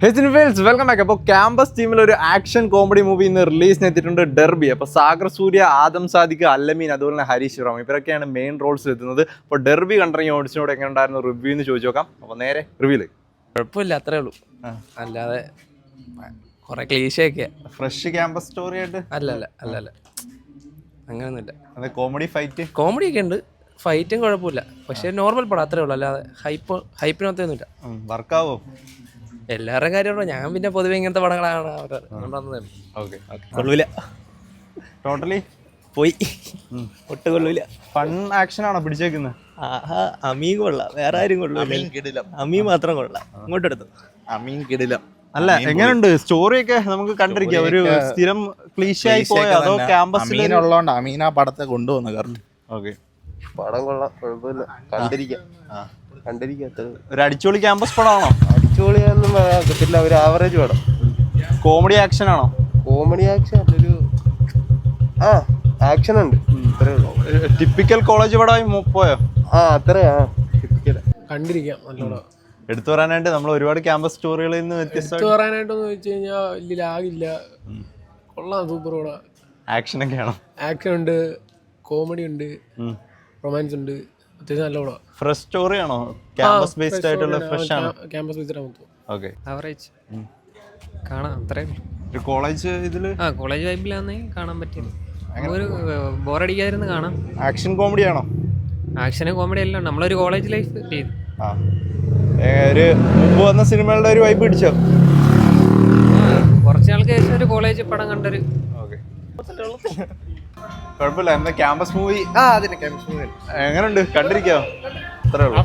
Welcome back. അപ്പോൾ campus ടീമിൽ ഒരു ആക്ഷൻ കോമഡി മൂവി ഇന്ന് റിലീസിന് എത്തിയിട്ടുണ്ട്, ഡെർബി. അപ്പോൾ സാഗർ സൂര്യ, ആദം സാദിഖ്, അല്ലമീൻ, അതുപോലെ തന്നെ ഹരീഷ് റാം ഇവരൊക്കെയാണ് മെയിൻ റോൾസിൽ എത്തുന്നത്. അപ്പോൾ ഡെർബി കണ്ടിറങ്ങിയ ഓഡിഷനോട് എങ്ങനെ ഉണ്ടായിരുന്നു റിവ്യൂ എന്ന് ചോദിച്ചു നോക്കാം. അപ്പോൾ നേരെ റിവ്യൂല്. കുഴപ്പമില്ല, അത്രേ ഉള്ളൂ. അല്ലാതെ കുറെ ക്ലീശയൊക്കെ. ഫ്രഷ് ക്യാമ്പസ് സ്റ്റോറി ആയിട്ട് അല്ല അങ്ങനെയൊന്നുമില്ല. അതെ, കോമഡി കോമഡി ഒക്കെ ഉണ്ട്, ഫൈറ്റും കുഴപ്പമില്ല. പക്ഷെ നോർമൽ പടം അത്രേ ഉള്ളൂ, അല്ലാതെ ഹൈപ്പിനൊത്തൊന്നുമില്ല. വർക്കാവോ? എല്ലാവരുടെ കാര്യമുണ്ടോ? ഞാൻ പിന്നെ പൊതുവെ ഇങ്ങനത്തെ പടങ്ങളാണ് കൊള്ളൂല, ടോട്ടലി പോയി ഒട്ട് കൊള്ളൂല. ഫൺ ആക്ഷൻ ആണോ പിടിച്ചേക്കുന്നത്? അമീൻ കൊള്ളാം, വേറെ ആരും കൊള്ളൂല. അമീൻ മാത്രം കൊള്ളാം. ഇങ്ങോട്ടെടുത്തു അമീൻ കിടിലം. അല്ല, എങ്ങനെയുണ്ട് സ്റ്റോറി ഒക്കെ? നമുക്ക് കണ്ടിരിക്കാം. ഒരു സ്ഥിരം ക്ലീശയായി പോയോ അതോ ക്യാമ്പസിൽ ഉള്ളതുകൊണ്ട് അമീൻ ആ പടത്തെ കൊണ്ടുവന്നു കറക്റ്റ്. ഓക്കെ, പടം കൊള്ളാം, കുഴപ്പമില്ല. കണ്ടിരിക്കാം. ഒരു അടിച്ചോളി ക്യാമ്പസ് പടമാണോ? അടിച്ചുപൊളിയൊന്നും കിട്ടില്ല, ഒരു ആവറേജ് പടം. കോമഡി ആക്ഷൻ ആണോ? കോമഡി ആക്ഷൻ അല്ലൊരു ആക്ഷൻ ഉണ്ട്, അത്രേ ഉള്ളൂ. ടിപ്പിക്കൽ കോളേജ് പടമായി പോയോ? അത്രയാ കണ്ടിരിക്കാം. നല്ലോണം എടുത്തു പറയാനായിട്ട് നമ്മൾ ഒരുപാട് ക്യാമ്പസ് സ്റ്റോറികളിൽ നിന്ന് വ്യത്യസ്തമായിട്ട് പറയാനായിട്ടൊന്ന് വെച്ച് കഴിഞ്ഞാൽ വലിയ ലാഗില്ല, കൊള്ളാം, സൂപ്പർ പടം. ആക്ഷൻ ഒക്കെ ആണോ? ആക്ഷൻ ഉണ്ട്, കോമഡി ഉണ്ട്, റൊമാൻസ് ഉണ്ട്, അത്യാവശ്യം നല്ല പടം. ഫ്രഷ് സ്റ്റോറി ആണോ? ക്യാമ്പസ് ബേസ്ഡ് ആയിട്ടുള്ള ഫ്രഷ് ആണ്? ക്യാമ്പസ് ബേസ്ഡ് ആണ്. ഓക്കെ, ആവറേജ് കാണാം, അത്രയും. ഒരു കോളേജ് ഇതില് കോളേജ് വൈബിലാന്നേ കാണാൻ പറ്റിയത്. ഒരു ബോറടിക്കാതിരുന്ന് കാണാം. ആക്ഷൻ കോമഡി ആണോ? ആക്ഷനും കോമഡി എല്ലാം നമ്മളൊരു കോളേജ് ലൈഫ് ചെയ്തു. ഒരു മുമ്പ് വന്ന സിനിമകളുടെ ഒരു വൈബ് പിടിച്ചോ? കുറച്ച് നാൾക്ക് ശേഷം ഒരു കോളേജ് പടം കണ്ടൊരു. ഓക്കെ, കുഴപ്പമില്ല. എന്താ ക്യാമ്പസ് മൂവി അതിന്റെ ക്യാമ്പസ് മൂവി എങ്ങനെയുണ്ട്? കണ്ടിരിക്കാവോ? അത്രേ ഉള്ളൂ.